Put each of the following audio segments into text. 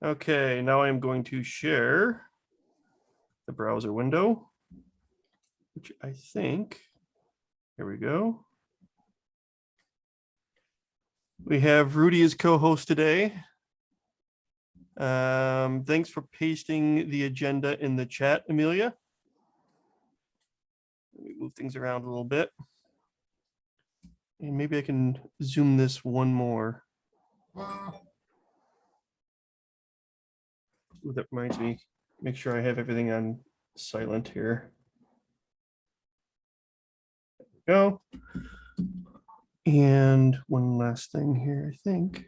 Okay, now I'm going to share the browser window, which I think, here we go. We have Rudy as co-host today. Thanks for pasting the agenda in the chat, Amelia. Let me move things around a little bit. And maybe I can zoom this one more. Ooh, that reminds me, make sure I have everything on silent here. There we go. And one last thing here, I think.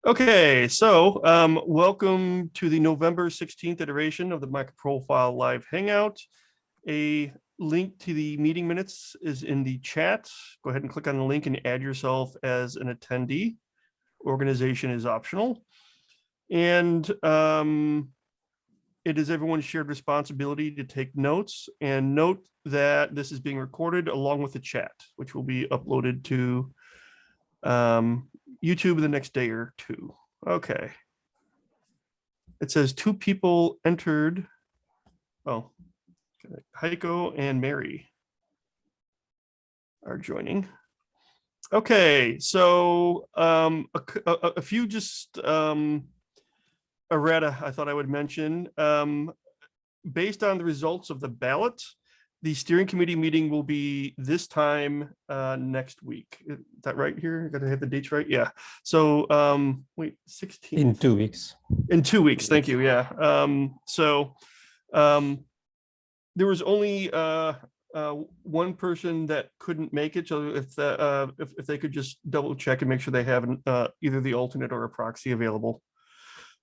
Okay, so welcome to the November 16th iteration of the MicroProfile Live Hangout. A link to the meeting minutes is in the chat. Go ahead and click on the link and add yourself as an attendee. Organization is optional. And it is everyone's shared responsibility to take notes, and note that this is being recorded along with the chat, which will be uploaded to YouTube in the next day or two. Okay. It says 2 people entered. Oh, Heiko and Mary are joining. Okay, so a few just errata I thought I would mention. Based on the results of the ballot, the steering committee meeting will be this time next week. Is that right here? Got to hit the dates right? Yeah. So wait, 16. In 2 weeks. In 2 weeks, thank you. Yeah. There was only one person that couldn't make it. So if they could just double check and make sure they have either the alternate or a proxy available.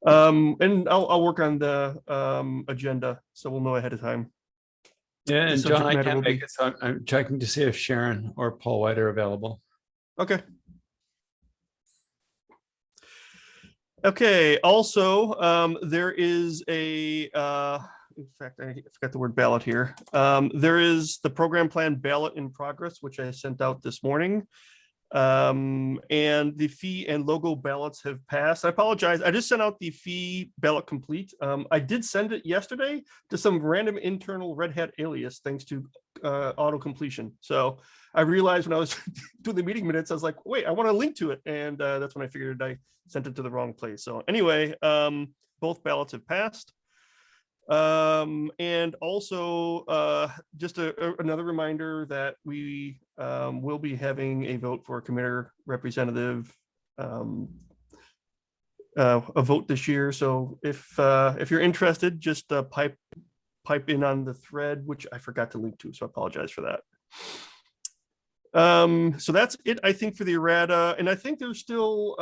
And I'll work on the agenda so we'll know ahead of time. Yeah, and John, I can't make be... it, so I'm checking to see if Sharon or Paul White are available. Okay. Okay, also, there is a, in fact, I forgot the word ballot here. There is the program plan ballot in progress, which I sent out this morning. And the fee and logo ballots have passed. I apologize. I just sent out the fee ballot complete. I did send it yesterday to some random internal Red Hat alias, thanks to auto completion. So I realized when I was doing the meeting minutes, I was like, wait, I want to link to it. And that's when I figured I sent it to the wrong place. So anyway, both ballots have passed. And also just another reminder that we will be having a vote for a committer representative, a vote this year. So if you're interested, just pipe in on the thread, which I forgot to link to, so I apologize for that. So that's it, I think, for the errata. And I think there's still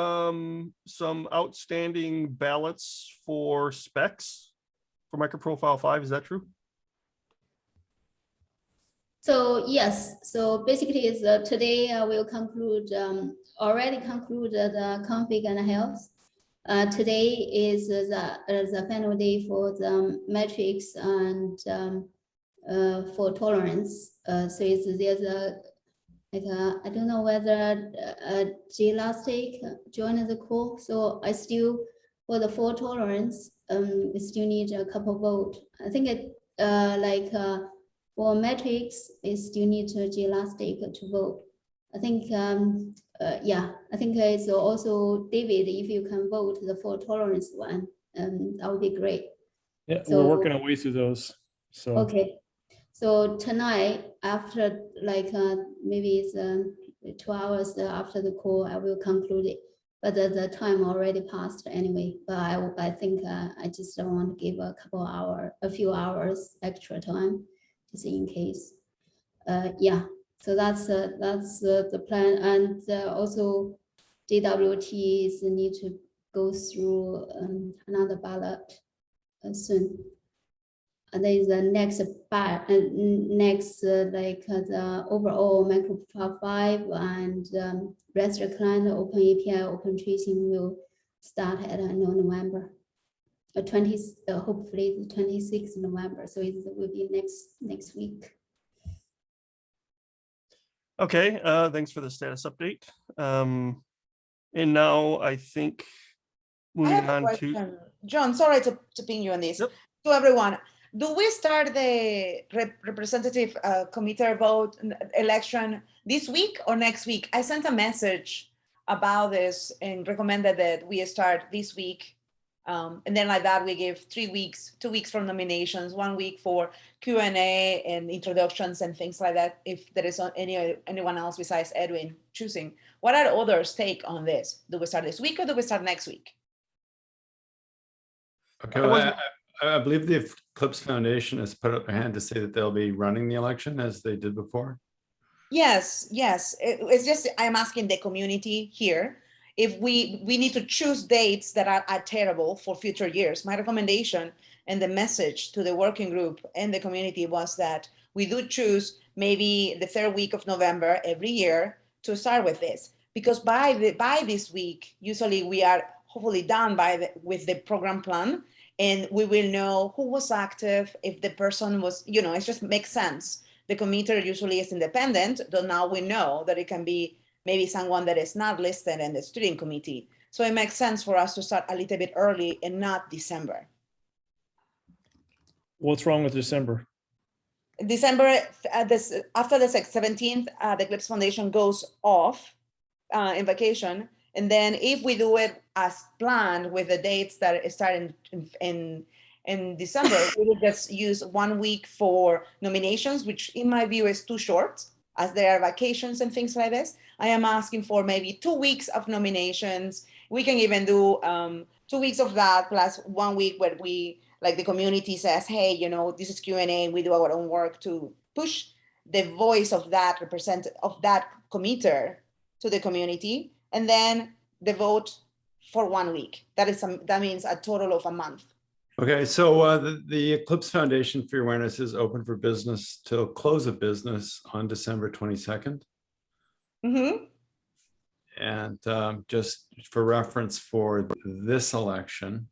some outstanding ballots for specs for MicroProfile 5, is that true? So yes, so basically is today we'll conclude, already concluded the config and health. Today is the final day for the metrics and for tolerance. So there's a, like I don't know whether G-Elastic joined the call. So I still, for the fault tolerance, we still need a couple vote. I think it for metrics, it still needs a G-Elastic to vote. I think yeah, I think it's also David, if you can vote the fault tolerance one, that would be great. Yeah, so, we're working our way through those. So okay, so tonight after maybe it's 2 hours after the call, I will conclude it. But the time already passed anyway. But I think I just don't want to give a few hours extra time, just in case. Yeah. So that's the plan, and also DWT is need to go through another ballot soon. And then the next the overall MicroProfile 5 and REST client Open API Open Tracing will start at November 20, hopefully the 26th of November. So it will be next week. Okay, thanks for the status update. And now I think I moving have a on to, question. John, sorry to ping you on this. Yep. To everyone, do we start the representative committee vote election this week or next week? I sent a message about this and recommended that we start this week. And then like that, we give 3 weeks, 2 weeks for nominations, 1 week for Q&A and introductions and things like that. If there is anyone else besides Edwin choosing, what are others' take on this? Do we start this week or do we start next week? Okay, I wasn't- I believe the Eclipse Foundation has put up their hand to say that they'll be running the election as they did before. Yes, yes. It's just I'm asking the community here if we need to choose dates that are attainable for future years. My recommendation and the message to the working group and the community was that we do choose maybe the 3rd week of November every year to start with this, because by this week usually we are hopefully done with the program plan, and we will know who was active, if the person was, it just makes sense. The committee usually is independent, though now we know that it can be maybe someone that is not listed in the steering committee. So it makes sense for us to start a little bit early and not December. What's wrong with December? December, after the 17th, the Eclipse Foundation goes off in vacation. And then if we do it as planned with the dates that start in December, we will just use 1 week for nominations, which in my view is too short, as there are vacations and things like this. I am asking for maybe 2 weeks of nominations. We can even do 2 weeks of that plus 1 week where we, like the community says, hey, this is Q&A, we do our own work to push the voice of that committee to the community, and then the vote for 1 week. That means a total of a month. Okay, so the Eclipse Foundation for Your Awareness is open for business till close of business on December 22nd. Mm-hmm. And just for reference for this election,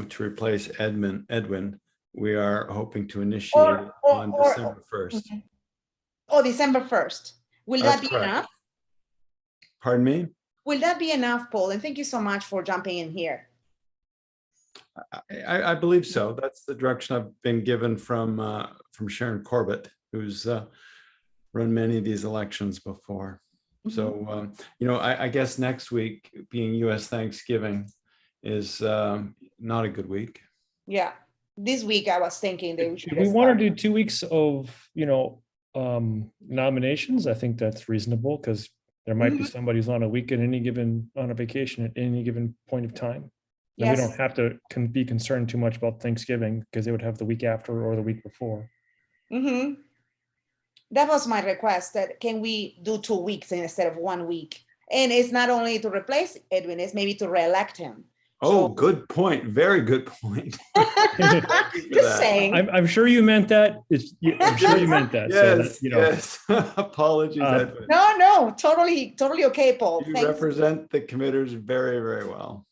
to replace Edwin, we are hoping to initiate it on December 1st. Oh, December 1st. Will That's that be correct. enough? Pardon me? Will that be enough, Paul? And thank you so much for jumping in here. I believe so. That's the direction I've been given from Sharon Corbett, who's run many of these elections before. So, I guess next week being U.S. Thanksgiving is not a good week. Yeah. This week I was thinking that we should If we just want start. to do 2 weeks of, nominations, I think that's reasonable, because there might be somebody who's on a vacation at any given point of time. And we Yes. don't have to be concerned too much about Thanksgiving, because they would have the week after or the week before. Mm-hmm. That was my request, that can we do 2 weeks instead of 1 week? And it's not only to replace Edwin, it's maybe to re-elect him. Oh, So- good point. Very good point. Thank you for Just that. saying. I'm sure you meant that. I'm sure you meant that. Yes, So that, yes. Apologies, Edwin. No, totally okay, Paul. You Thanks. represent the committers very, very well.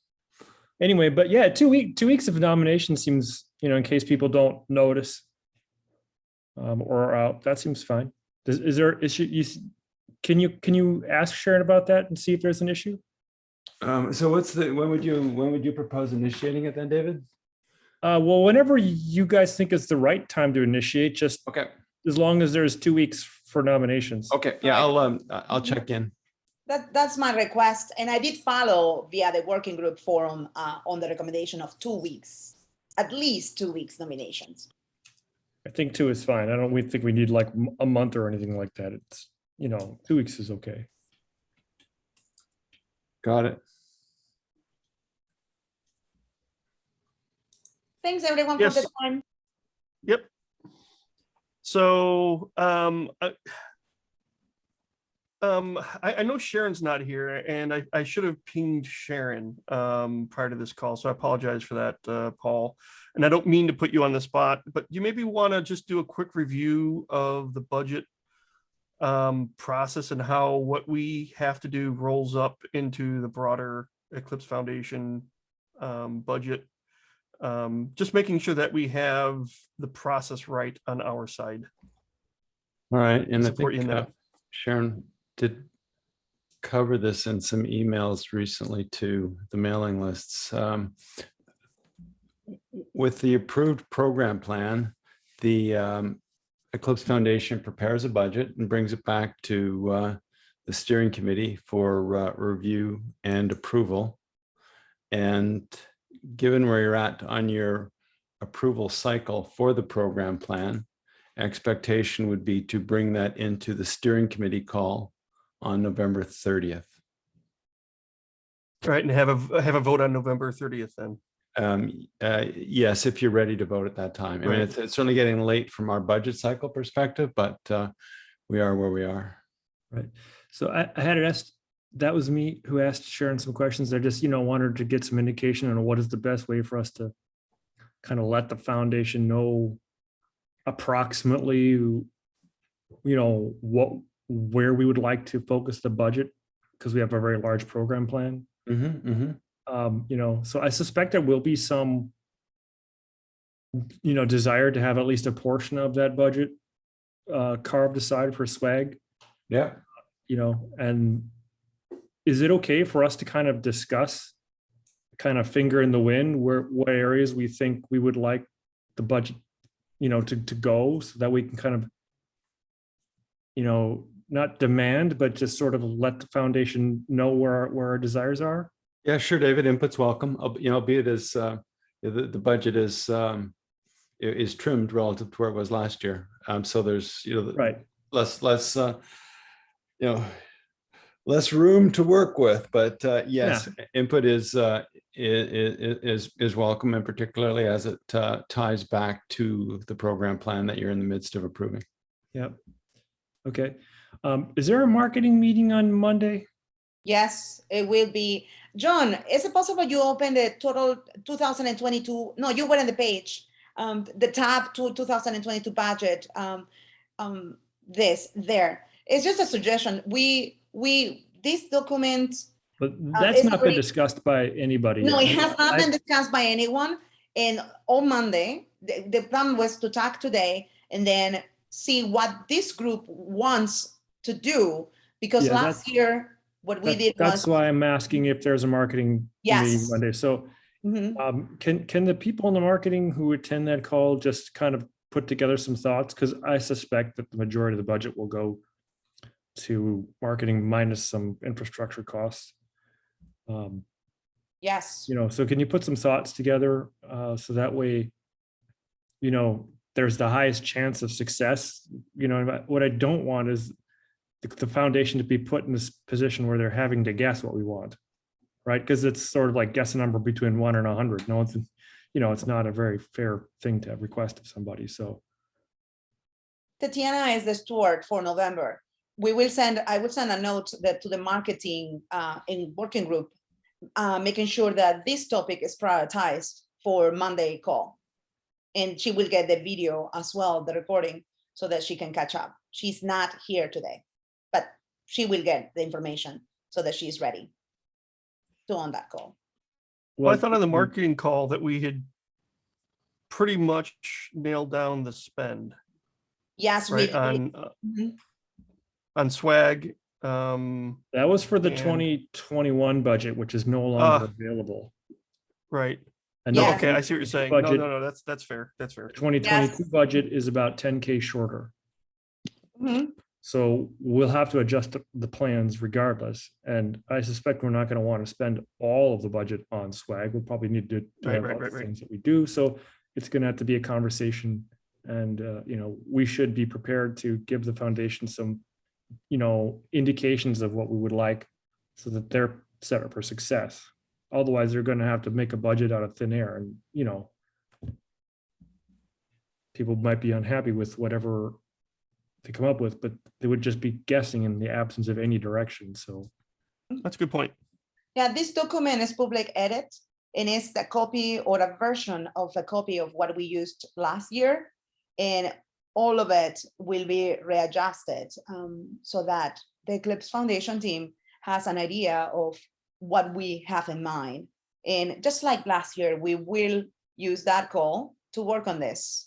Anyway, but yeah, 2 weeks of nomination seems, in case people don't notice or are out, that seems fine. Is there issue? Can you ask Sharon about that and see if there's an issue? So when would you propose initiating it then, David? Well, whenever you guys think it's the right time to initiate, just Okay. as long as there's 2 weeks for nominations. Okay. Yeah, I'll check in. That's my request. And I did follow via the working group forum on the recommendation of 2 weeks, at least 2 weeks nominations. I think 2 is fine. We think we need like a month or anything like that. It's, 2 weeks is okay. Got it. Thanks everyone Yes. for the time. Yep. So I know Sharon's not here, and I should have pinged Sharon prior to this call, so I apologize for that, Paul. And I don't mean to put you on the spot, but you maybe want to just do a quick review of the budget process and how what we have to do rolls up into the broader Eclipse Foundation budget. Just making sure that we have the process right on our side. All right. And I Support think you in that. Sharon did cover this in some emails recently to the mailing lists. With the approved program plan, the Eclipse Foundation prepares a budget and brings it back to the steering committee for review and approval. And given where you're at on your approval cycle for the program plan, expectation would be to bring that into the steering committee call on November 30th. All right, and have a vote on November 30th then. Yes, if you're ready to vote at that time. I mean, Right. it's certainly getting late from our budget cycle perspective, but we are where we are. Right. So I had it asked, that was me who asked Sharon some questions. I just, wanted to get some indication on what is the best way for us to kind of let the foundation know approximately, where we would like to focus the budget, because we have a very large program plan. So I suspect there will be some, desire to have at least a portion of that budget carved aside for swag. Yeah. And is it okay for us to kind of discuss, kind of finger in the wind, what areas we think we would like the budget, to go, so that we can kind of, not demand, but just sort of let the foundation know where our desires are? Yeah, sure, David. Input's welcome. Albeit as the budget is trimmed relative to where it was last year. So there's Right. less room to work with. But yes, Yeah. input is welcome, and particularly as it ties back to the program plan that you're in the midst of approving. Yep. Okay. Is there a marketing meeting on Monday? Yes, it will be. John, is it possible you open the total 2022? No, you were on the page, the tab to 2022 budget. There. It's just a suggestion. This document. But that's it's not been already- discussed by anybody. No, yet. it has not been discussed by anyone. And on Monday, the plan was to talk today and then see what this group wants to do. Because Yeah, last year, what we did That's was. why I'm asking if there's a marketing meeting Yes. Monday. So Mhm. can the people in the marketing who attend that call just kind of put together some thoughts? Because I suspect that the majority of the budget will go to marketing minus some infrastructure costs. Yes. So can you put some thoughts together so that way, there's the highest chance of success? What I don't want is the foundation to be put in this position where they're having to guess what we want, right? Because it's sort of like guess a number between 1 and 100. No, it's not a very fair thing to request of somebody. So Tatiana is the steward for November. I will send a note to the marketing in working group, making sure that this topic is prioritized for Monday call. And she will get the video as well, the recording, so that she can catch up. She's not here today, but she will get the information so that she's ready to on that call. Well, I thought on the marketing call that we had pretty much nailed down the spend, Yes, right, on swag. that was for the and- 2021 budget, which is no longer available. Right. And Yeah. Okay, I see what you're saying. Budget- No, that's fair. That's fair. The 2022 budget is about 10K shorter. Mhm. So we'll have to adjust the plans regardless. And I suspect we're not going to want to spend all of the budget on swag. We'll probably need to have other things that we do. So it's going to have to be a conversation. And, we should be prepared to give the foundation some, indications of what we would like so that they're set up for success. Otherwise, they're going to have to make a budget out of thin air. And, people might be unhappy with whatever they come up with, but they would just be guessing in the absence of any direction. So That's a good point. Yeah, this document is public edit, and it's a copy or a version of a copy of what we used last year. And all of it will be readjusted so that the Eclipse Foundation team has an idea of what we have in mind. And just like last year, we will use that call to work on this.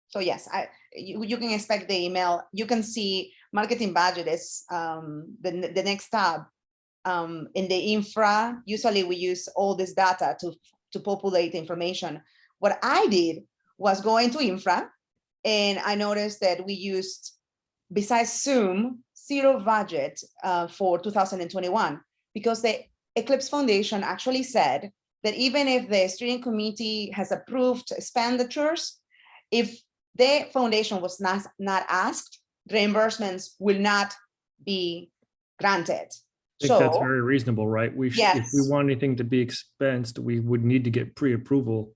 So yes, you can expect the email. You can see marketing budget is the next tab. In the infra, usually we use all this data to populate information. What I did was go into infra, and I noticed that we used, besides Zoom, zero budget for 2021, because the Eclipse Foundation actually said that even if the steering committee has approved expenditures, if the foundation was not asked, reimbursements will not be granted. I think that's very reasonable, right? We should, if we Yes. want anything to be expensed, we would need to get pre-approval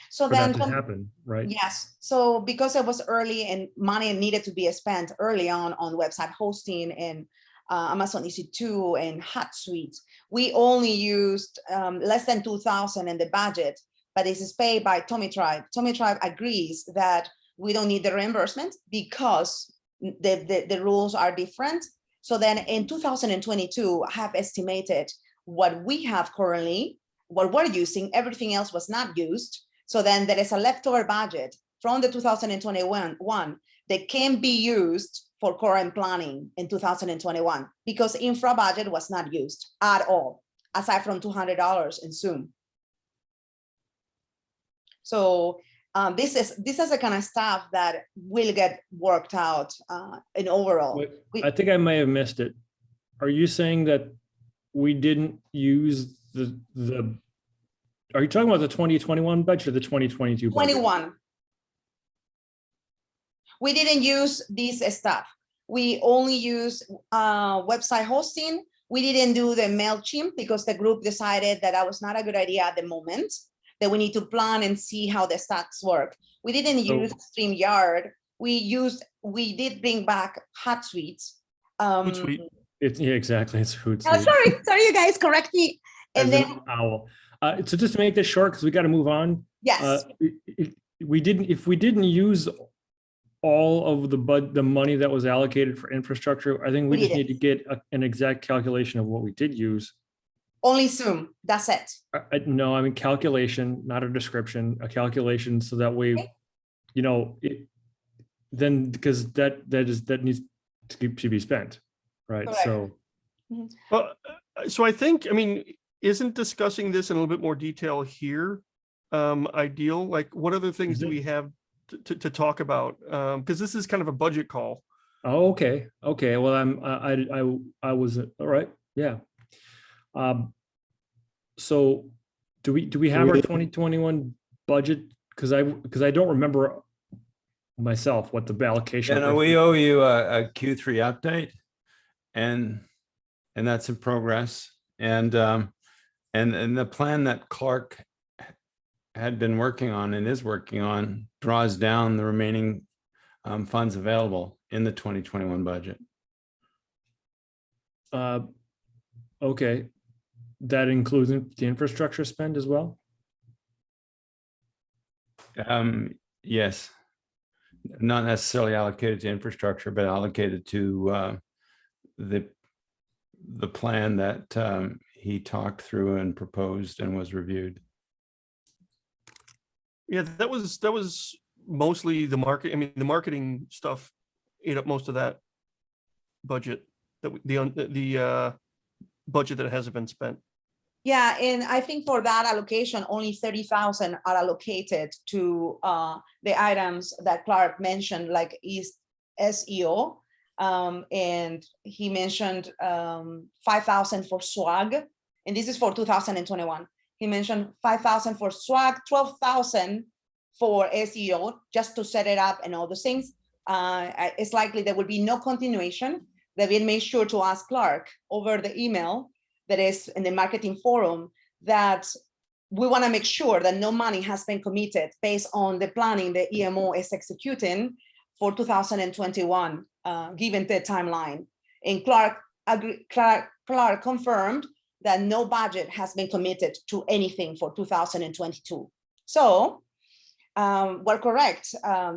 So for then, that to happen, right? yes. So because it was early and money needed to be spent early on website hosting and Amazon EC2 and HotSuite, we only used less than 2,000 in the budget, but this is paid by Tommy Tribe. Tommy Tribe agrees that we don't need the reimbursement because the rules are different. So then in 2022, I have estimated what we have currently, what we're using, everything else was not used. So then there is a leftover budget from the 2021 that can be used for current planning in 2021 because infra budget was not used at all, aside from $200 in Zoom. So this is the kind of stuff that will get worked out in overall. I think I may have missed it. Are you saying that we didn't use the are you talking about the 2021 budget or the 2022 budget? 21. We didn't use this stuff. We only use website hosting. We didn't do the MailChimp because the group decided that that was not a good idea at the moment, that we need to plan and see how the stats work. We didn't use StreamYard. We did bring back HotSuite. Hootsuite. Yeah, exactly. It's Hootsuite. Oh, sorry, you guys, correct me. And As then, an owl. So just to make this short, because we got to move on. yes, If we didn't use all of the money that was allocated for infrastructure, I think we We just didn't. need to get an exact calculation of what we did use. only Zoom, that's it. No, I mean calculation, not a description, a calculation, so that way, Okay. you know, then because that needs to be spent, right? Correct. So Well, so I think, I mean, isn't discussing this in a little bit more detail here ideal? Like, what other things do we have to talk about? Because this is kind of a budget call. oh, okay. Well, I was all right. Yeah. So do we have our 2021 budget? Because I don't remember myself what the allocation. And we owe you a Q3 update, and that's in progress. And the plan that Clark had been working on and is working on draws down the remaining funds available in the 2021 budget. Okay, that includes the infrastructure spend as well? Yes, not necessarily allocated to infrastructure, but allocated to the plan that he talked through and proposed and was reviewed. Yeah, that was mostly the market. I mean, the marketing stuff ate up most of that budget, that the budget that hasn't been spent. Yeah, and I think for that allocation, only 30,000 are allocated to the items that Clark mentioned, like SEO. And he mentioned 5,000 for swag, and this is for 2021. He mentioned 5,000 for swag, 12,000 for SEO, just to set it up and all those things. It's likely there will be no continuation. David made sure to ask Clark over the email that is in the marketing forum that we want to make sure that no money has been committed based on the planning the EMO is executing for 2021, given the timeline. And Clark confirmed that no budget has been committed to anything for 2022. So we're correct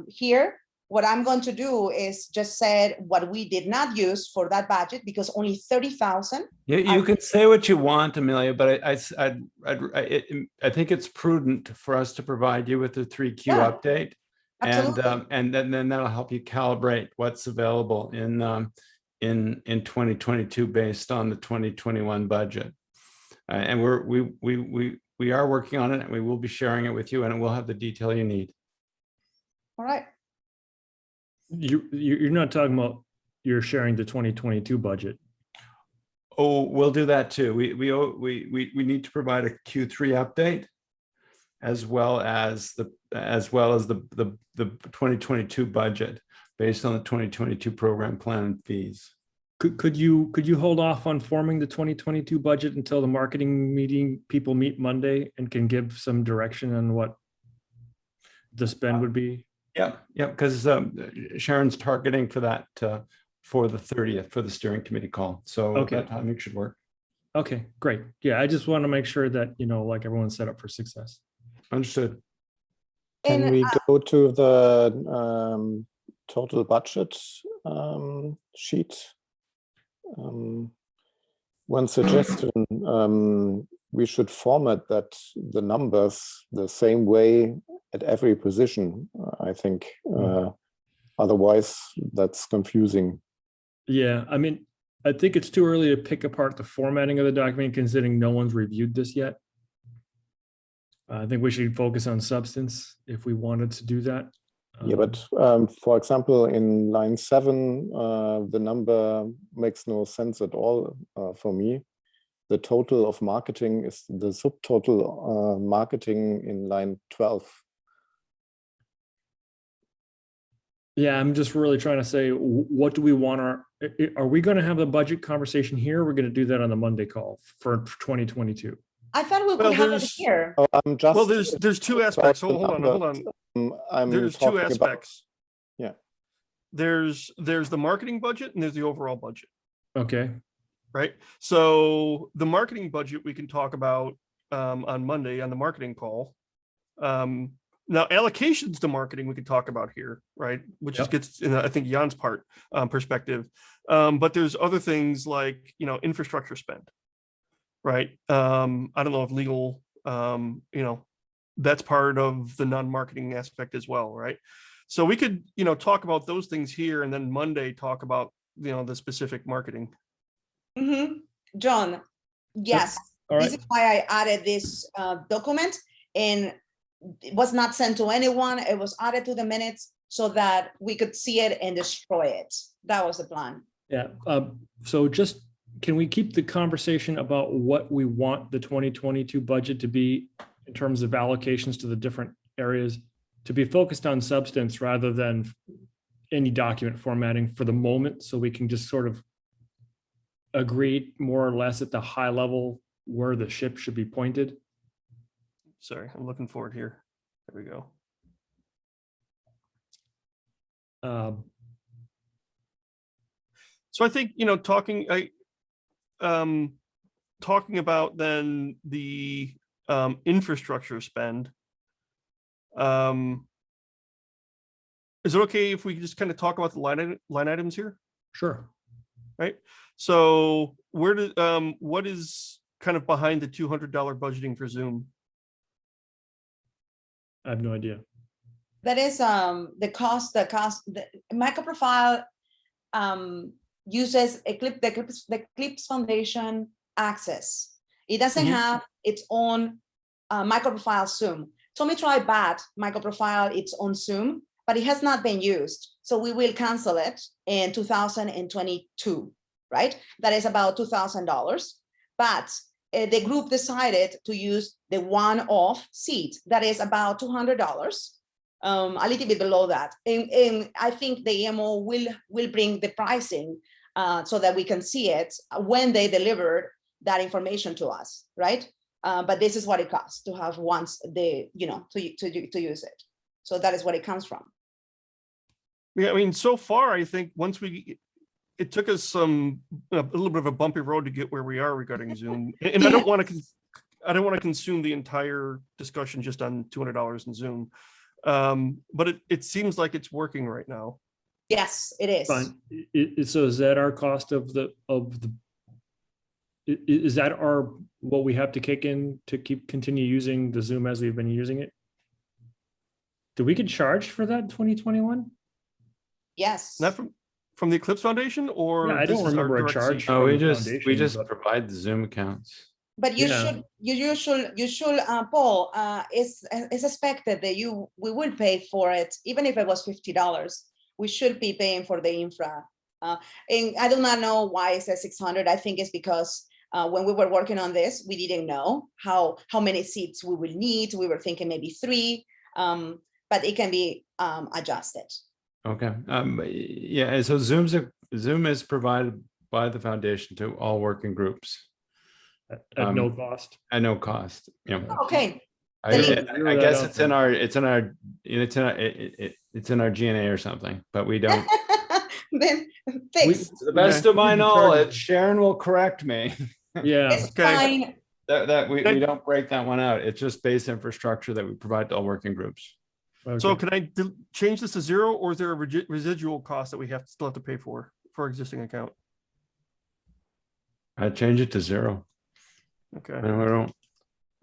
here. What I'm going to do is just say what we did not use for that budget, because only 30,000. You can say what you want, Amelia, but I think it's prudent for us to provide you with the 3Q Yeah. update Absolutely. and then that'll help you calibrate what's available in 2022 based on the 2021 budget. And we are working on it, and we will be sharing it with you, and it will have the detail you need. All right. You're not talking about you're sharing the 2022 budget. Oh, we'll do that too. We need to provide a Q3 update, as well as the 2022 budget based on the 2022 program plan and fees. Could you hold off on forming the 2022 budget until the marketing meeting people meet Monday and can give some direction on what the spend would be? Yeah, because Sharon's targeting for that for the 30th for the steering committee call. So Okay. that timing should work. Okay, great. Yeah, I just want to make sure that, like everyone's set up for success. Understood. Can And, we go to the total budget sheet? One suggestion, we should format that the numbers the same way at every position, I think. Otherwise, that's confusing. Yeah, I mean, I think it's too early to pick apart the formatting of the document, considering no one's reviewed this yet. I think we should focus on substance if we wanted to do that. Yeah, but for example, in line 7, the number makes no sense at all for me. The total of marketing is the subtotal marketing in line 12. Yeah, I'm just really trying to say, what do we want are we going to have the budget conversation here? Or we're going to do that on the Monday call for 2022. I thought we Well, could have it there's- here. Oh, I'm just. Well, there's two aspects. about the Hold on. numbers. I'm There's talking two about- aspects. Yeah. There's the marketing budget and there's the overall budget, Okay. right? So the marketing budget we can talk about on Monday on the marketing call. Now allocations to marketing we can talk about here, right? Which Yep. gets in, I think, Jan's part perspective. But there's other things like, infrastructure spend, right? I don't know if legal, that's part of the non-marketing aspect as well, right? So we could, talk about those things here, and then Monday talk about, the specific marketing. John, yes, All this right. is why I added this document, and it was not sent to anyone. It was added to the minutes so that we could see it and destroy it. That was the plan. Yeah. So just, can we keep the conversation about what we want the 2022 budget to be in terms of allocations to the different areas, to be focused on substance rather than any document formatting for the moment, so we can just sort of agree more or less at the high level where the ship should be pointed? Sorry, I'm looking forward here. There we go. So I think, talking about then the infrastructure spend. Is it okay if we just kind of talk about the line items here? Sure. Right. So what is kind of behind the $200 budgeting for Zoom? I have no idea. That is the cost. The MicroProfile uses the Eclipse Foundation access. It doesn't have its own MicroProfile Zoom. Tommy tried bad MicroProfile its own Zoom, but it has not been used. So we will cancel it in 2022, right? That is about $2,000. But the group decided to use the one-off seat. That is about $200, a little bit below that. And I think the EMO will bring the pricing so that we can see it when they delivered that information to us, right? But this is what it costs to have once to use it. So that is what it comes from. Yeah, I mean, so far, I think it took us a little bit of a bumpy road to get where we are regarding Zoom. And I don't want to consume the entire discussion just on $200 in Zoom. But it seems like it's working right now. Yes, it is. Fine. So is that our cost is that what we have to kick in to continue using the Zoom as we've been using it? Did we get charged for that in 2021? Yes. Not from the Eclipse Foundation, or Yeah, I this don't is our remember a direct charge. seat? Oh, from we the just foundation, but- provide the Zoom accounts. But you Yeah. should, Paul, it's expected that we will pay for it, even if it was $50. We should be paying for the infra. And I do not know why it says 600. I think it's because when we were working on this, we didn't know how many seats we will need. We were thinking maybe 3, but it can be adjusted. Okay. Yeah. And so Zoom is provided by the foundation to all working groups at no cost. at no cost. Yeah. Okay. I Zero that guess out it's in there. it's in our G&A or something, but we don't. Then fixed. To the best Okay. of my We can charge knowledge, it. Sharon will correct me. Yeah, It's Okay. fine. That we Okay. don't break that one out. It's just base infrastructure that we provide to all working groups. So okay. can I change this to 0, or is there a residual cost that we still have to pay for our existing account? I change it to 0. Okay. No, I don't.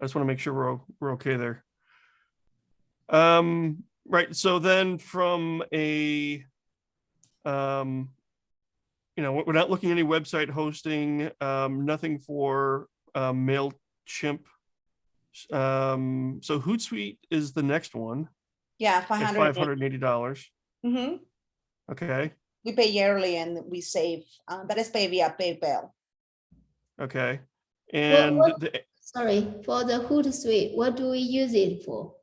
I just want to make sure we're okay there. Right. So then from a, we're not looking at any website hosting, nothing for MailChimp. So Hootsuite is the next one Yeah, at $500. $580. Mhm. Okay. We pay yearly and we save, that is paid via PayPal. Okay. And Sorry, for the Hootsuite, what do we use it for?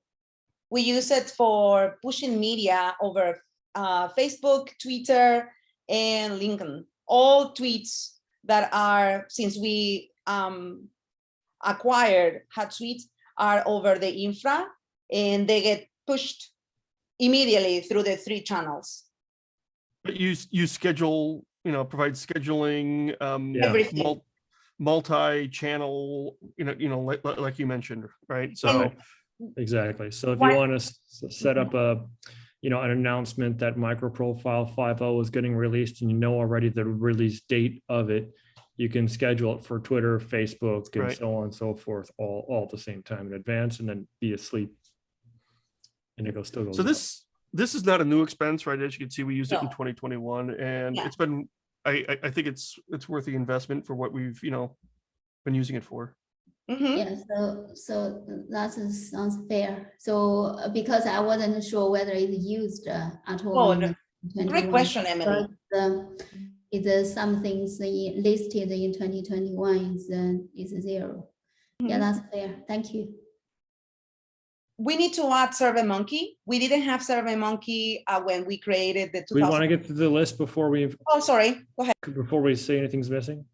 We use it for pushing media over Facebook, Twitter, and LinkedIn. All tweets that are, since we acquired Hootsuite, are over the infra, and they get pushed immediately through the 3 channels. but you schedule, provide scheduling, Yeah. Everything. multi-channel, like you mentioned, right? So, Exactly. So if Why- you want to set up an announcement that MicroProfile 5.0 is getting released and you know already the release date of it, you can schedule it for Twitter, Facebook, and Right. so on and so forth, all at the same time in advance, and then be asleep. And it still goes. so up. this is not a new expense, right? As you can see, we used it in No. 2021, and Yeah. it's been, I think it's worth the investment for what we've, been using it for. Mhm. Yeah, so that sounds fair. So because I wasn't sure whether it's used at all. Oh, in no. 2021, Great question, Emily. But it's some things listed in 2021 is 0. Yeah, that's fair. Thank you. We need to add SurveyMonkey. We didn't have SurveyMonkey when we created the We want to 2000. get to the list before Oh, sorry. Go ahead. we say anything's missing.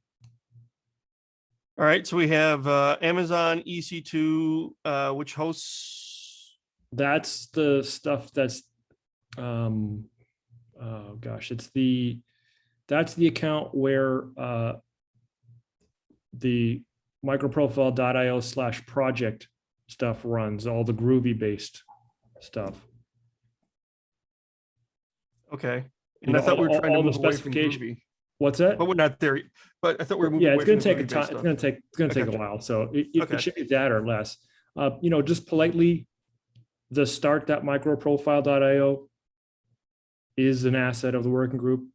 All right, so we have Amazon EC2, which hosts. That's the stuff that's oh gosh, that's the account where the microprofile.io/project stuff runs, all the Groovy based stuff. Okay, You and know, I thought we were all- trying to all the move away from specification- Groovy, What's that? but we're not there. But I thought we were moving Yeah, away it's going from to take the a Groovy-based time. It's stuff. going to take a gotcha. while. So Okay. it should be that or less. Just politely, the start.microprofile.io is an asset of the working group.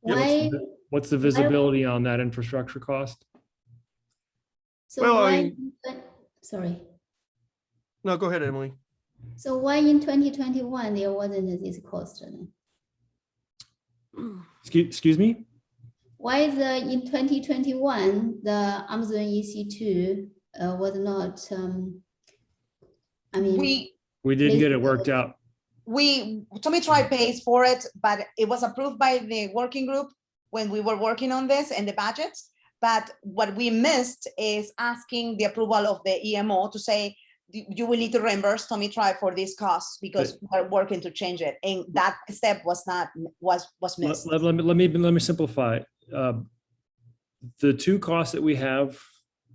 Yeah, Why? What's the visibility on that infrastructure cost? So Well, why? Sorry. No, go ahead, Emily. So why in 2021 there wasn't this cost? Excuse me? Why in 2021 the Amazon EC2 was not? I mean, We didn't get it worked out. Tommy tried pays for it, but it was approved by the working group when we were working on this and the budgets. But what we missed is asking the approval of the EMO to say, you will need to reimburse Tommy Try for these costs because we're working to change it. And that step was missed. Let me simplify. The 2 costs that we have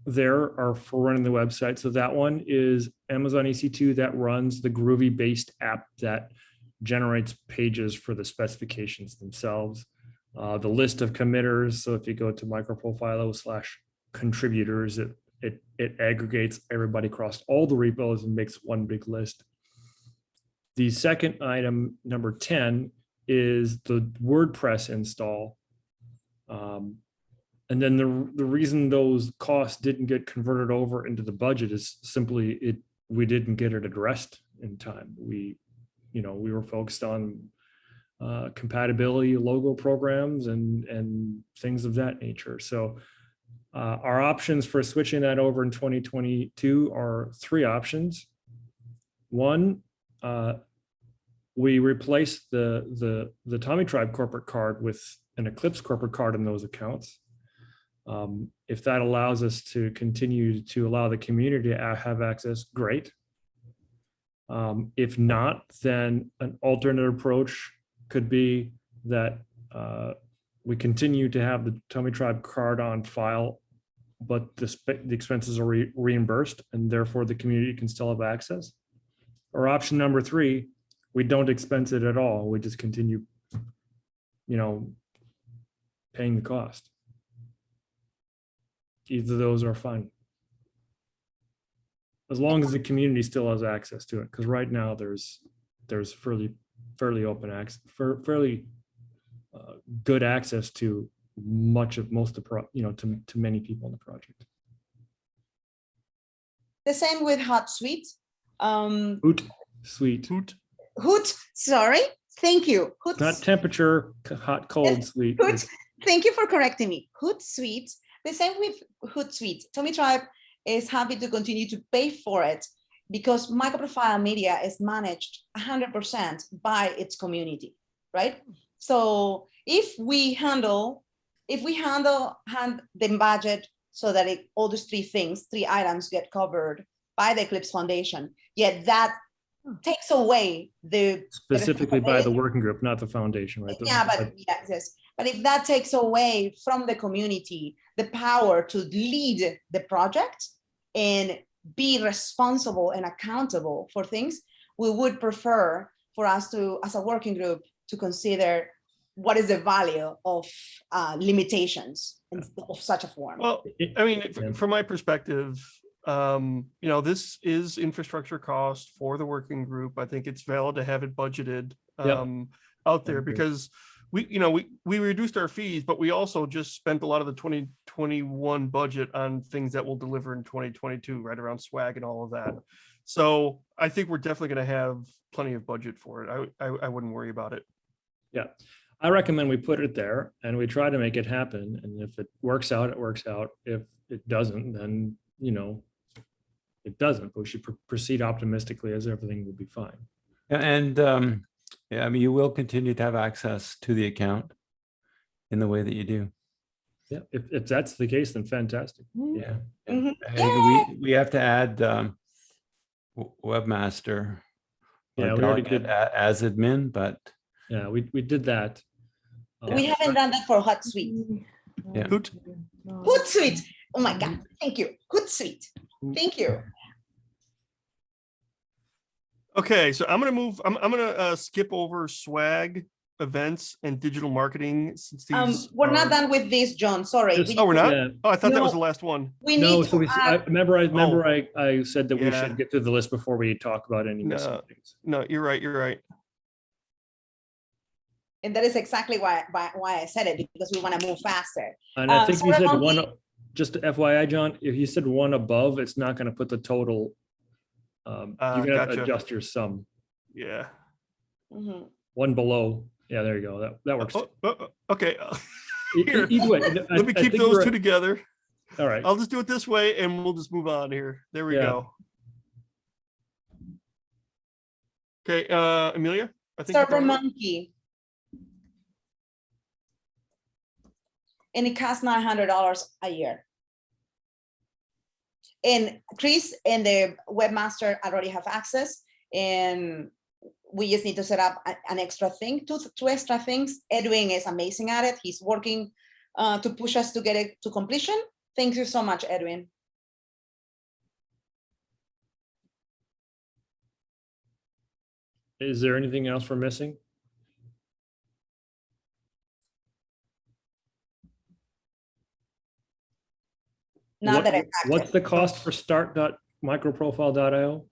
there are for running the website. So that one is Amazon EC2 that runs the Groovy based app that generates pages for the specifications themselves. The list of committers. So if you go to MicroProfile/contributors, it it aggregates everybody across all the repos and makes one big list. The second item, number 10, is the WordPress install. And then the reason those costs didn't get converted over into the budget is simply we didn't get it addressed in time. We were focused on compatibility, logo programs, and things of that nature. So our options for switching that over in 2022 are 3 options. One, we replace the Tommy Tribe corporate card with an Eclipse corporate card in those accounts. If that allows us to continue to allow the community to have access, great. If not, then an alternate approach could be that we continue to have the Tommy Tribe card on file, but the expenses are reimbursed, and therefore the community can still have access. Or option number 3, we don't expense it at all. We just continue, paying the cost. Either of those are fine, as long as the community still has access to it. Because right now there's fairly open access, fairly good access to most of to many people in the project. The same with Hootsuite. Hootsuite. Sorry, thank you. Not temperature, hot, cold, sweet. Thank you for correcting me. Hootsuite. The same with Hootsuite. Tommy Tribe is happy to continue to pay for it because MicroProfile Media is managed 100% by its community, right? So if we handle the budget so that all those 3 items get covered by the Eclipse Foundation, yet that takes away specifically by the working group, not the foundation, right? Yes. But if that takes away from the community the power to lead the project and be responsible and accountable for things, we would prefer for us to, as a working group, to consider what is the value of limitations of such a form. Well, I mean, from my perspective, this is infrastructure cost for the working group. I think it's valid to have it budgeted out there because we reduced our fees, but we also just spent a lot of the 2021 budget on things that will deliver in 2022, right around swag and all of that. So I think we're definitely going to have plenty of budget for it. I wouldn't worry about it. Yeah, I recommend we put it there and we try to make it happen. And if it works out, it works out. If it doesn't, then it doesn't. But we should proceed optimistically, as everything will be fine. Yeah, and I mean, you will continue to have access to the account in the way that you do. Yeah, if that's the case, then fantastic. Yeah. Mm-hmm. I think we have to add webmaster. Yeah, we already did as admin, but yeah, we did that. We haven't done that for Hootsuite. Yeah. Hootsuite. Oh my God! Thank you, Hootsuite. Thank you. Okay, so I'm gonna skip over swag, events, and digital marketing since these. We're not done with this, John. Sorry. We're not. Yeah. Oh, I thought that was the last one. We need to I add, remember I said that we Yeah. should get through the list before we talk about any missing things. No, you're right. You're right. and that is exactly why I said it, because we want to move faster. And I think you said Survey one, Monkey- just FYI, John, if you said one above, it's not going to put the total. You're going to have to Gotcha. adjust your sum. Yeah. Mhm. One below. Yeah, there you go. That works. Okay. Here. Either way. Let me keep those two together. All right. I'll just do it this way and we'll just move on here. There we Yeah. go. Okay, Amelia, I think. you Server covered it. Monkey. And it costs $900 a year. And Chris and the webmaster already have access, and we just need to set up an extra thing, two extra things. Edwin is amazing at it. He's working to push us to get it to completion. Thank you so much, Edwin. Is there anything else we're missing? not that it's What's active. the cost for start.microprofile.io?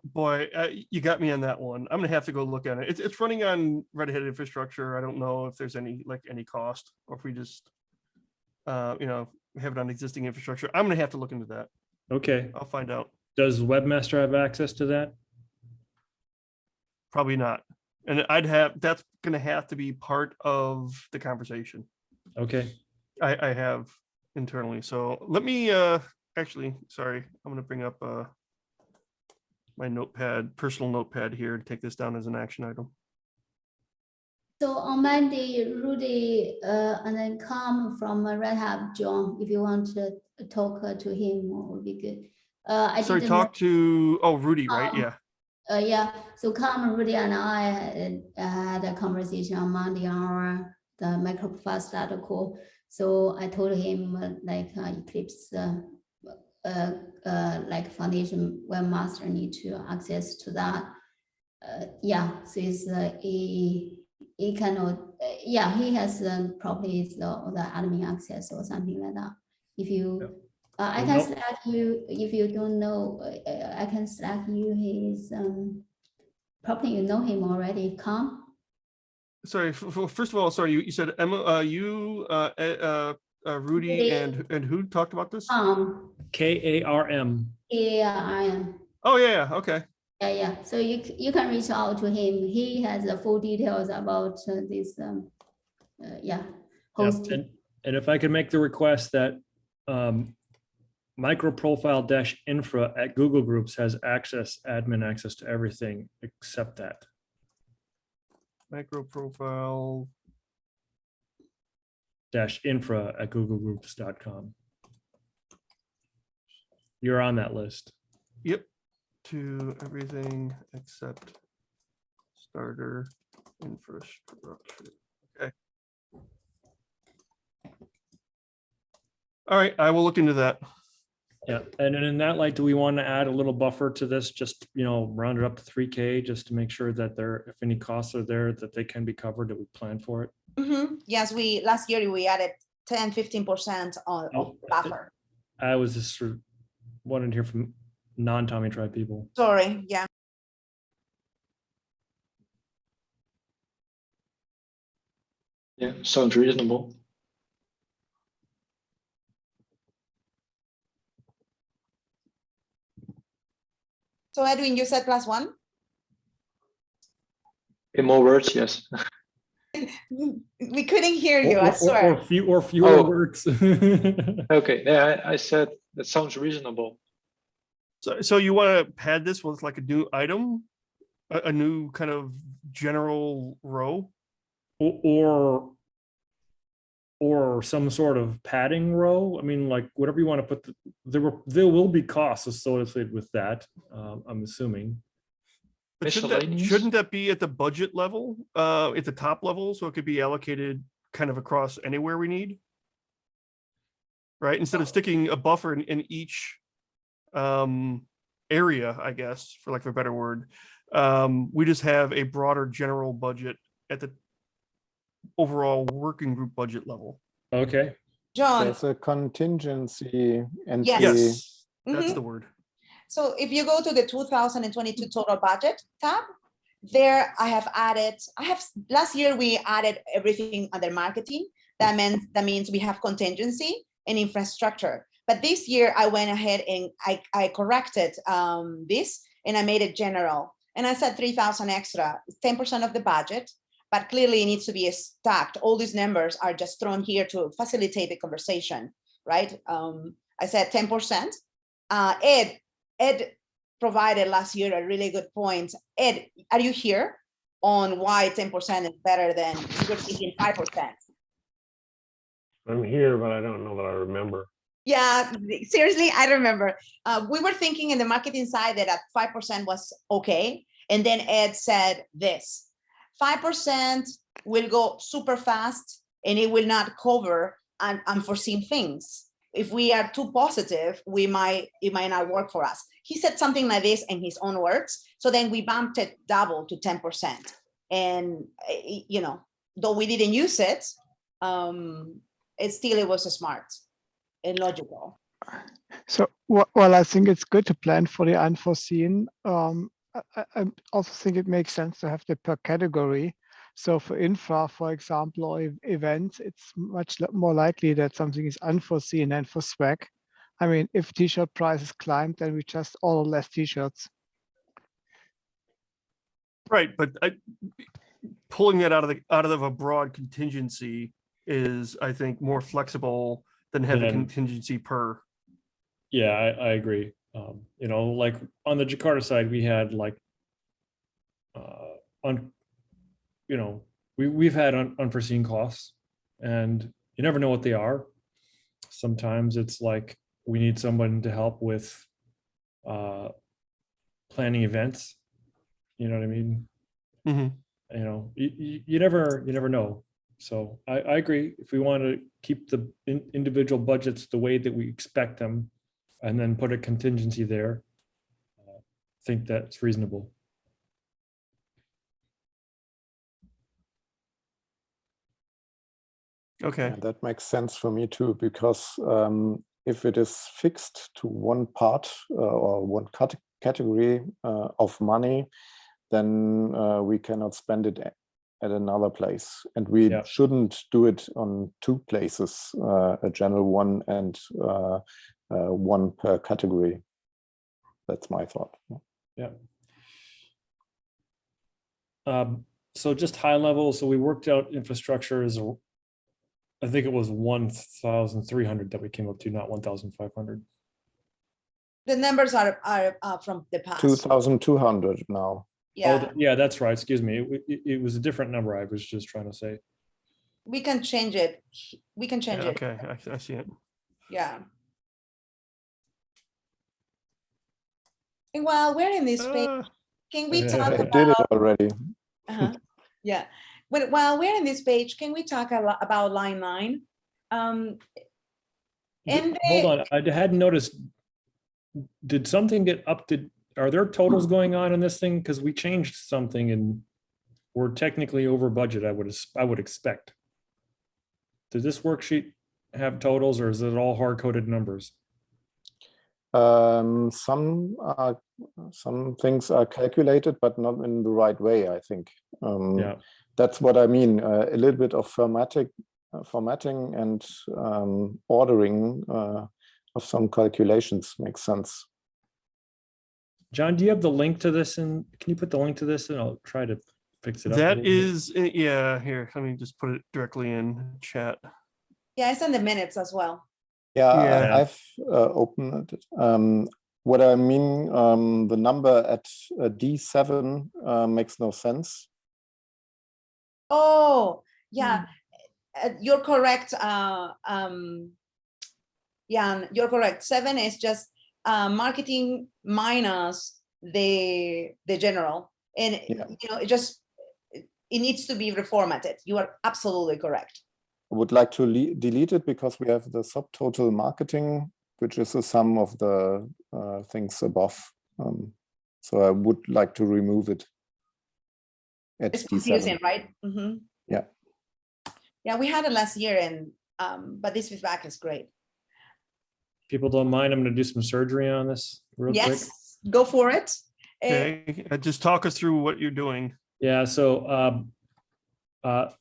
Boy, you got me on that one. I'm gonna have to go look at it. It's running on Red Hat infrastructure. I don't know if there's any cost, or if we just have it on existing infrastructure. I'm gonna have to look into that. Okay. I'll find out. Does Webmaster have access to that? Probably not. And that's gonna have to be part of the conversation Okay. I have internally. So let me actually, sorry, I'm gonna bring up my personal notepad here, and take this down as an action item. So on Monday, Rudy and then Carm from Red Hat John, if you want to talk to him, would be good. Sorry, Rudy, right? Yeah. Yeah. So Carm, Rudy, and I had a conversation on Monday on the MicroProfile starter call. So I told him Eclipse like foundation webmaster need to access to that. Yeah, so it's he cannot. Yeah, he has probably the admin access or something like that. If you, I can Slack you if you don't know. I can Slack you his. Probably you know him already. Come. Sorry. First of all, sorry. You said Emma. Rudy and who talked about this? KARM. KARM. Oh yeah. Okay. Yeah. So you can reach out to him. He has the full details about this. Hosting. And if I could make the request that microprofile-infra at Google Groups has admin access to everything except that. MicroProfile -infra at googlegroups.com. You're on that list. Yep. To everything except starter infrastructure. Okay. All right, I will look into that. Yeah, and then in that light, do we want to add a little buffer to this? Just round it up to 3K, just to make sure that if any costs are there, that they can be covered, that we plan for it. Yes, last year we added 10-15% of buffer. I was just sort of wanting to hear from non-Tommy Tribe people. Sorry, yeah. Yeah, sounds reasonable. So Edwin, you said +1? In more words, yes. We couldn't hear you, I swear. Or fewer words. Okay, yeah, I said that sounds reasonable. So you want to pad this with like a new item, a new kind of general row, or some sort of padding row. I mean, like whatever you want to put. There will be costs associated with that. I'm assuming. But shouldn't that be at the budget level, at the top level, so it could be allocated kind of across anywhere we need, right? Instead of sticking a buffer in each area, I guess, for lack of a better word, we just have a broader general budget at the overall working group budget level. Okay. John. There's a contingency entry. Yes, that's the word. So if you go to the 2022 total budget tab, there last year we added everything under marketing. That means we have contingency and infrastructure. But this year I went ahead and I corrected this and I made it general. And I said 3,000 extra, 10% of the budget, but clearly it needs to be stacked. All these numbers are just thrown here to facilitate the conversation, right? I said 10%. Ed provided last year a really good point. Ed, are you here on why 10% is better than you're thinking 5%? I'm here, but I don't know that I remember. Yeah, seriously, I remember. We were thinking in the marketing side that at 5% was okay. And then Ed said this, 5% will go super fast and it will not cover unforeseen things. If we are too positive, it might not work for us. He said something like this in his own words. So then we bumped it double to 10%. And, though we didn't use it, it was smart and logical. So, well, I think it's good to plan for the unforeseen. I also think it makes sense to have the per category. So for infra, for example, or events, it's much more likely that something is unforeseen. And for swag, I mean, if t-shirt prices climb, then we just order less t-shirts. Right, but pulling that out of a broad contingency is, I think, more flexible than having Then- contingency per. Yeah, I agree. You know, like on the Jakarta side, we had like, you know, we've had unforeseen costs, and you never know what they are. Sometimes it's like we need someone to help with planning events. You know what I mean? Mhm. You know, you never know. So I agree. If we want to keep the individual budgets the way that we expect them, and then put a contingency there, I think that's reasonable. Okay. Yeah, that makes sense for me too, because if it is fixed to one part or one category of money, then we cannot spend it at another place. And we Yeah. shouldn't do it on two places, a general one and one per category. That's my thought. Yeah. So just high level. So we worked out infrastructure is, I think it was 1,300 that we came up to, not 1,500. The numbers are from the past. 2,200 now. Yeah, Oh, yeah, that's right. Excuse me. It was a different number. I was just trying to say. we can change it. We can change Yeah, it. okay, I see it. Yeah. And while we're in this page, can we talk I did it about? already. Yeah. But while we're in this page, can we talk about line 9? And Hold on, I hadn't noticed. Did something get updated? Are there totals going on in this thing? Because we changed something and we're technically over budget. I would expect. Does this worksheet have totals, or is it all hard-coded numbers? Some things are calculated, but not in the right way, I think. Yeah. That's what I mean. A little bit of formatting and ordering of some calculations makes sense. John, do you have the link to this? And can you put the link to this, and I'll try to fix it up. a That little bit. is, yeah, here, let me just put it directly in chat. yeah, it's in the minutes as well. Yeah, Yeah. I've opened it. What I mean, the number at D7 makes no sense. Oh, yeah, you're correct. Yeah, you're correct. 7 is just marketing minus the general, and Yeah. you know, it needs to be reformatted. You are absolutely correct. I would like to delete it because we have the subtotal marketing, which is the sum of the things above. So I would like to remove it at It's D7. confusing, right? Mhm. Yeah. Yeah, we had it last year, and but this feedback is great. People don't mind, I'm going to do some surgery on this real quick. Yes, go for it. Okay, just talk us through what you're doing. Yeah, so I'm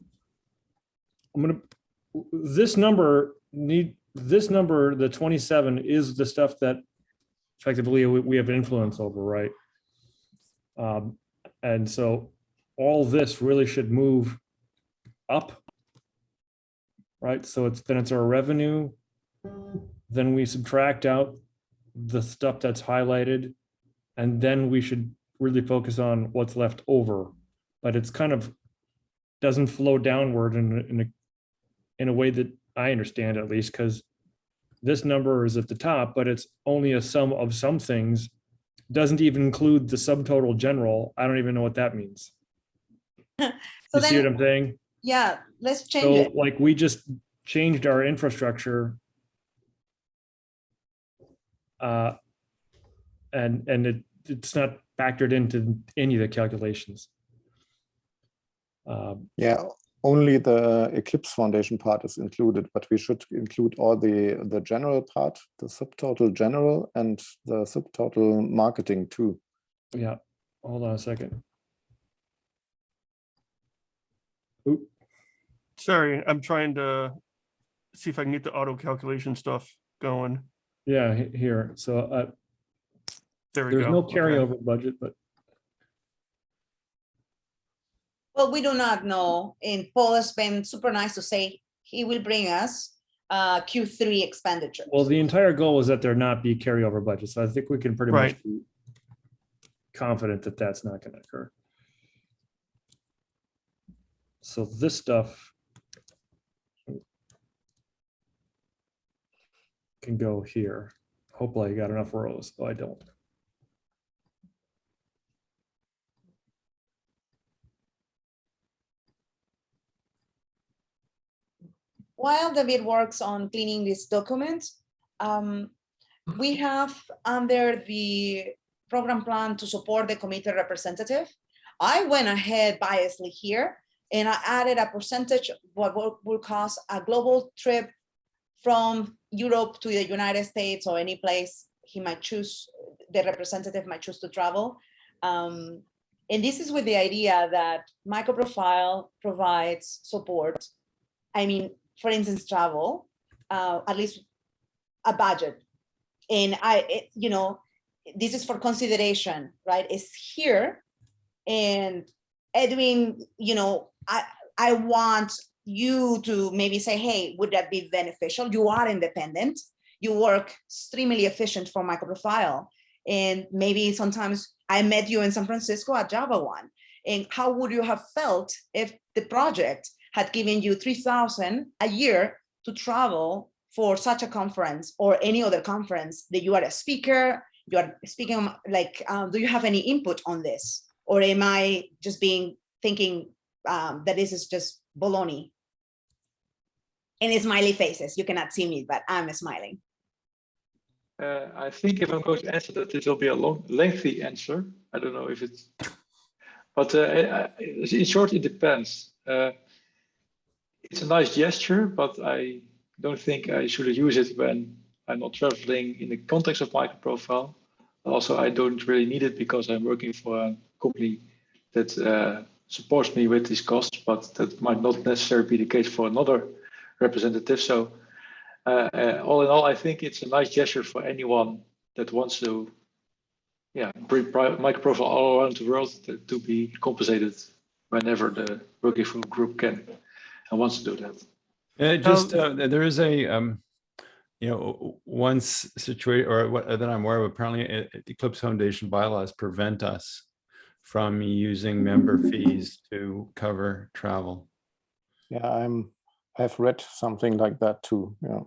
gonna, this number, the 27 is the stuff that effectively we have influence over, right? And so all this really should move up, right? So it's our revenue. Then we subtract out the stuff that's highlighted, and then we should really focus on what's left over. But it's kind of doesn't flow downward in a way that I understand, at least, because this number is at the top, but it's only a sum of some things. Doesn't even include the subtotal general. I don't even know what that means. So You see then, what I'm saying? yeah, let's change So it. like we just changed our infrastructure. And it's not factored into any of the calculations. Yeah, only the Eclipse Foundation part is included, but we should include all the general part, the subtotal general and the subtotal marketing too. Yeah, hold on a second. Oop. Sorry, I'm trying to see if I can get the auto calculation stuff going. Yeah, here. So There we there's go. no Okay. carryover budget, but Well, we do not know. And Paul has been super nice to say he will bring us Q3 expenditures. well, the entire goal is that there not be carryover budget. So I think we can pretty much Right. be confident that that's not going to occur. So this stuff can go here. Hopefully I got enough rows. Oh, I don't. While David works on cleaning this document, we have under the program plan to support the committee representative. I went ahead biasly here and I added a percentage of what will cost a global trip from Europe to the United States or any place he might choose, the representative might choose to travel. And this is with the idea that MicroProfile provides support. I mean, for instance, travel, at least a budget. And this is for consideration, right? It's here. And Edwin, I want you to maybe say, hey, would that be beneficial? You are independent. You work extremely efficient for MicroProfile. And maybe sometimes I met you in San Francisco at JavaOne. And how would you have felt if the project had given you $3,000 a year to travel for such a conference or any other conference that you are a speaker, you are speaking, do you have any input on this? Or am I just thinking that this is just baloney? And smiley faces, you cannot see me, but I'm smiling. I think if I'm going to answer that, it will be a lengthy answer. I don't know if it's, but in short, it depends. It's a nice gesture, but I don't think I should use it when I'm not traveling in the context of MicroProfile. Also, I don't really need it because I'm working for a company that supports me with these costs, but that might not necessarily be the case for another representative. So all in all, I think it's a nice gesture for anyone that wants to bring MicroProfile all around the world to be compensated whenever the working group can and wants to do that. There is a one situation that I'm aware of. Apparently, Eclipse Foundation bylaws prevent us from using member fees to cover travel. Yeah, I've read something like that too. Yeah,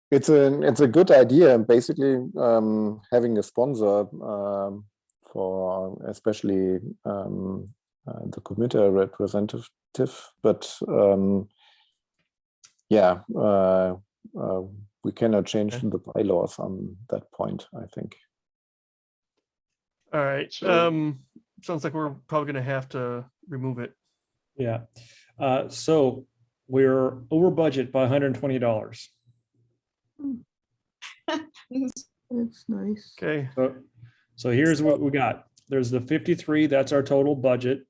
it's a good idea. Basically, having a sponsor for especially the committee representative, but we cannot change the bylaws on that point, I think. All right. Sounds like we're probably going to have to remove it. Yeah. So we're over budget by $120. That's nice. Okay. So here's what we got. There's the 53, that's our total budget,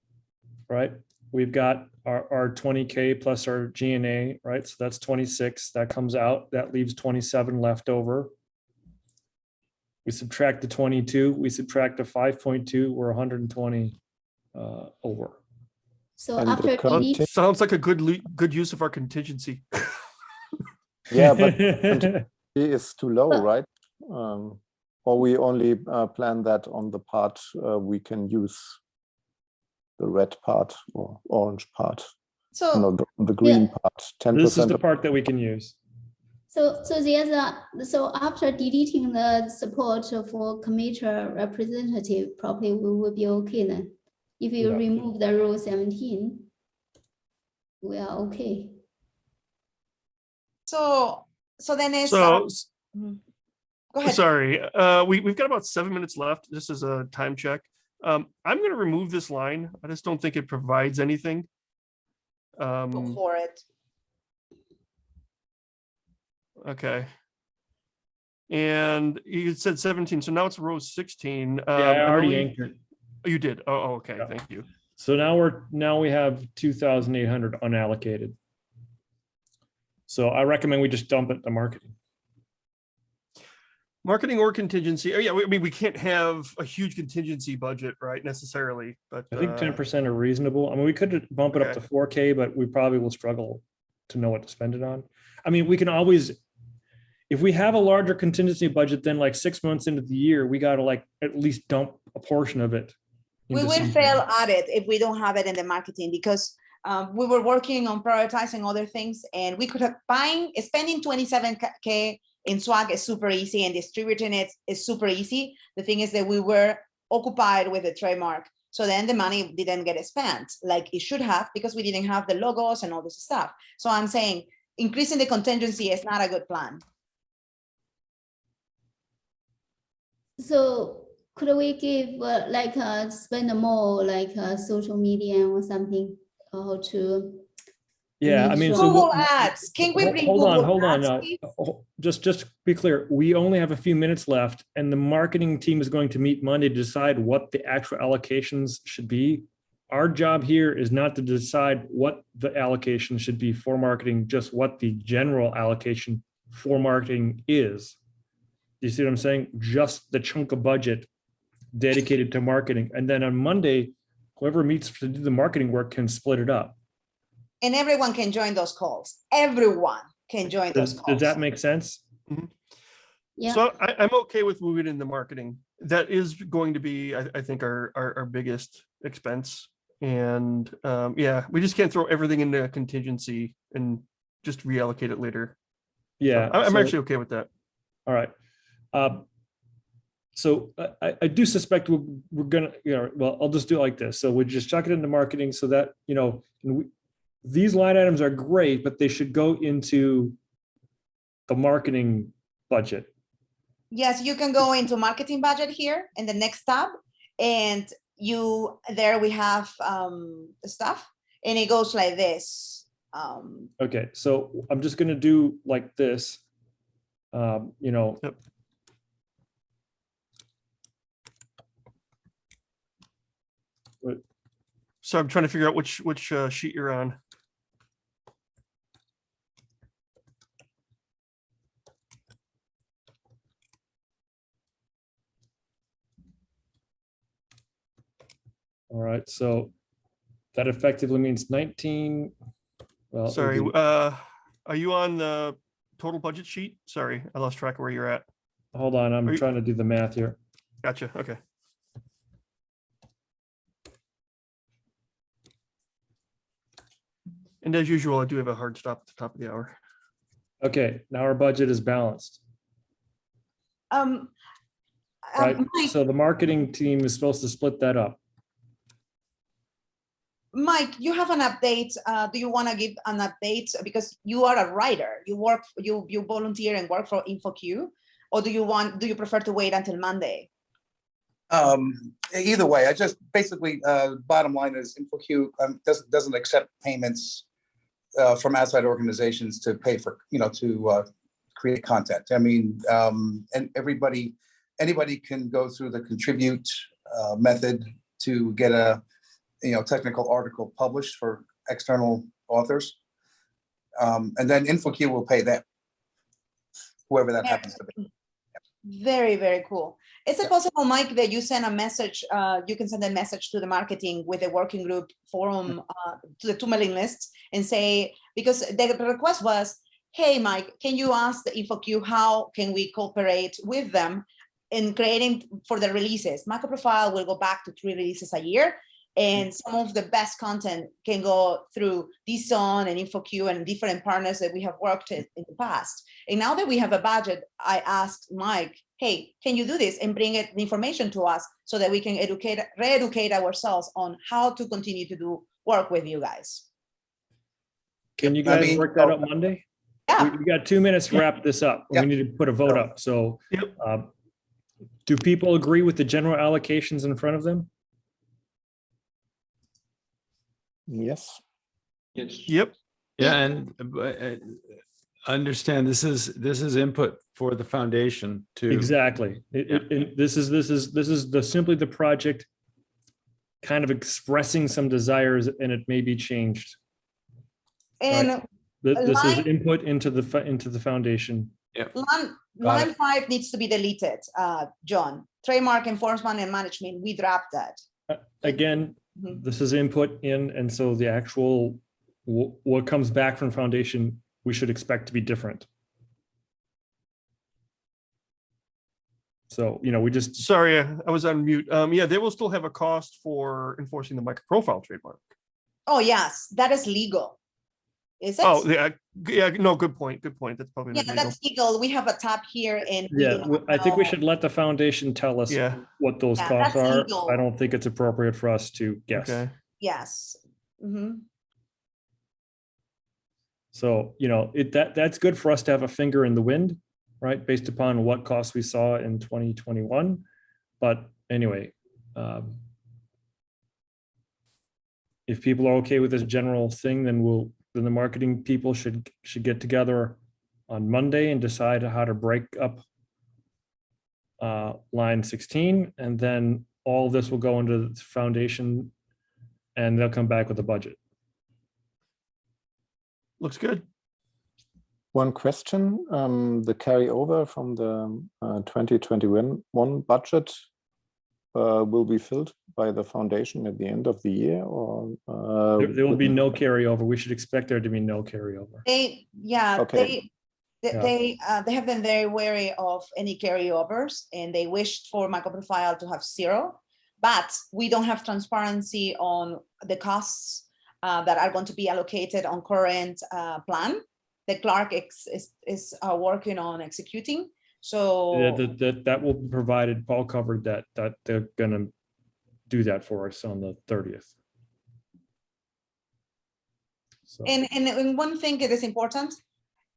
right? We've got our 20K plus our G&A, right? So that's 26, that comes out, that leaves 27 left over. We subtract the 22, we subtract the 5.2, we're 120 over. So And after deleting, Sounds like a good use of our contingency. Yeah, but it is too low, right? Or we only plan that on the part we can use, the red part or orange part. So No, the green part. 10%. This is the part that we can use. so so after deleting the support for committee representative, probably we will be okay then. If you remove the row 17, we are okay. So then it's So, go ahead. sorry, we've got about 7 minutes left. This is a time check. I'm going to remove this line. I just don't think it provides anything. Go for it. Okay. And you said 17, so now it's row 16. Yeah, I already Emily- anchored. Oh, you did. Oh, okay. Yeah. Thank you. So now we have 2,800 unallocated. So I recommend we just dump it to marketing. Marketing or contingency. Oh, yeah. I mean, we can't have a huge contingency budget, right? Necessarily, but I think 10% are reasonable. I mean, we could bump it up to 4K, but we probably will struggle to know what to spend it on. I mean, we can always, if we have a larger contingency budget, then like 6 months into the year, we got to like at least dump a portion of it. We into will something. fail at it if we don't have it in the marketing, because we were working on prioritizing other things, and we could have spending 27K in swag is super easy, and distributing it is super easy. The thing is that we were occupied with the trademark, so then the money didn't get spent like it should have, because we didn't have the logos and all this stuff. So I'm saying increasing the contingency is not a good plan. So could we give spend more like social media or something to? Yeah, I mean, so Google ads. Can we bring hold Google on. ads, please? Just be clear. We only have a few minutes left, and the marketing team is going to meet Monday to decide what the actual allocations should be. Our job here is not to decide what the allocation should be for marketing, just what the general allocation for marketing is. You see what I'm saying? Just the chunk of budget dedicated to marketing. And then on Monday, whoever meets to do the marketing work can split it up. And everyone can join those calls. Everyone can join those calls. Does that make sense? Yeah. So I'm okay with moving into marketing. That is going to be, I think, our biggest expense. And yeah, we just can't throw everything into a contingency and just reallocate it later. Yeah. So I'm so- actually okay with that. All right. So I do suspect we're gonna, well, I'll just do it like this. So we just chuck it into marketing so that, these line items are great, but they should go into the marketing budget. Yes, you can go into marketing budget here in the next tab, and there we have stuff, and it goes like this. Okay, so I'm just gonna do like this. Yep. So I'm trying to figure out which sheet you're on. All right, so that effectively means 19. Well, Sorry, it'll be- are you on the total budget sheet? Sorry, I lost track of where you're at. hold on, I'm are you- trying to do the math here. Gotcha. Okay. And as usual, I do have a hard stop at the top of the hour. Okay, now our budget is balanced, right? Mike, So the marketing team is supposed to split that up. Mike, you have an update. Do you want to give an update, because you are a writer? You volunteer and work for InfoQ, or do you prefer to wait until Monday? Either way, I just basically bottom line is InfoQ doesn't accept payments from outside organizations to pay for to create content. I mean, and anybody can go through the contribute method to get a technical article published for external authors, and then InfoQ will pay them, whoever that happens to be. Very, very cool. Is it possible, Mike, that you send a message, you can send a message to the marketing with the working group forum, to the 2 mailing lists, and say, because the request was, hey, Mike, can you ask the InfoQ how can we cooperate with them in creating for the releases? MicroProfile will go back to 3 releases a year, and some of the best content can go through DSON and InfoQ and different partners that we have worked in the past. And now that we have a budget, I asked Mike, hey, can you do this and bring the information to us so that we can re-educate ourselves on how to continue to do work with you guys? Can you guys work that up Monday? Yeah. We got 2 minutes to wrap this up. We need to put a vote up. So do people agree with the general allocations in front of them? Yes. Yes. Yep. Yeah, and understand this is input for the foundation to. Exactly. This is simply the project kind of expressing some desires, and it may be changed. And This is line- input into the foundation. line 5 needs to be deleted, John. Trademark enforcement and management, we dropped that. Again, Mhm. this is input in, and so the actual what comes back from foundation, we should expect to be different. So, you know, we just, Sorry, I was on mute. Yeah, they will still have a cost for enforcing the MicroProfile trademark. Oh, yes, that is legal. Is it? Oh, yeah, no, good point. Good point. That's probably Yeah, not legal. that's legal. We have a tab here and we yeah, do not I think we know. should let the foundation tell us Yeah. what those Yeah, costs that's are. legal. I don't think it's appropriate for us to guess. Okay. Yes. Mhm. So, you know, that's good for us to have a finger in the wind, right? Based upon what costs we saw in 2021. But anyway, if people are okay with this general thing, then the marketing people should get together on Monday and decide how to break up line 16, and then all this will go into the foundation and they'll come back with a budget. Looks good. One question, the carryover from the 2021 budget will be filled by the foundation at the end of the year, or There will be no carryover. We should expect there to be no carryover. They Okay. they have been very wary of any carryovers, and they wished for MicroProfile to have 0, but we don't have transparency on the costs that are going to be allocated on current plan. The clerk is working on executing. So That will be provided. Paul covered that they're gonna do that for us on the 30th. So. And one thing it is important,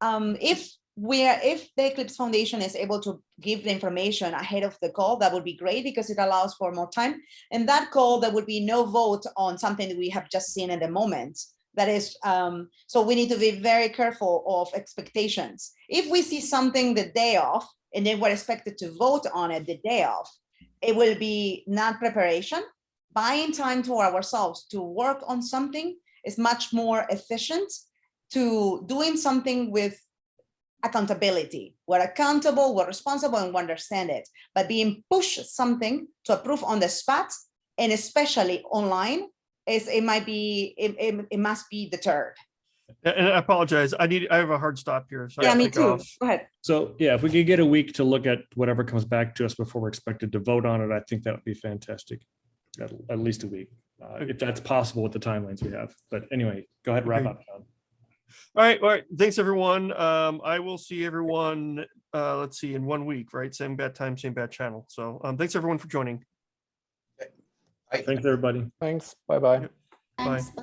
if the Eclipse Foundation is able to give the information ahead of the call, that would be great because it allows for more time. And that call, there would be no vote on something that we have just seen at the moment. That is, so we need to be very careful of expectations. If we see something the day of, and then we're expected to vote on it the day of, it will be not preparation. Buying time to ourselves to work on something is much more efficient to doing something with accountability. We're accountable, we're responsible, and we understand it. But being pushed something to approve on the spot, and especially online, it must be deterred. And I apologize. I have a hard stop here. So I Yeah, have to me take too. off. Go ahead. So yeah, if we could get a week to look at whatever comes back to us before we're expected to vote on it, I think that would be fantastic. At least a week, if that's possible with the timelines we have. But anyway, go ahead and wrap up, John. All right. Thanks, everyone. I will see everyone, let's see, in 1 week, right? Same bad time, same bad channel. So thanks, everyone, for joining. Thanks, everybody. Thanks. Bye-bye. Thanks, Bye. bye.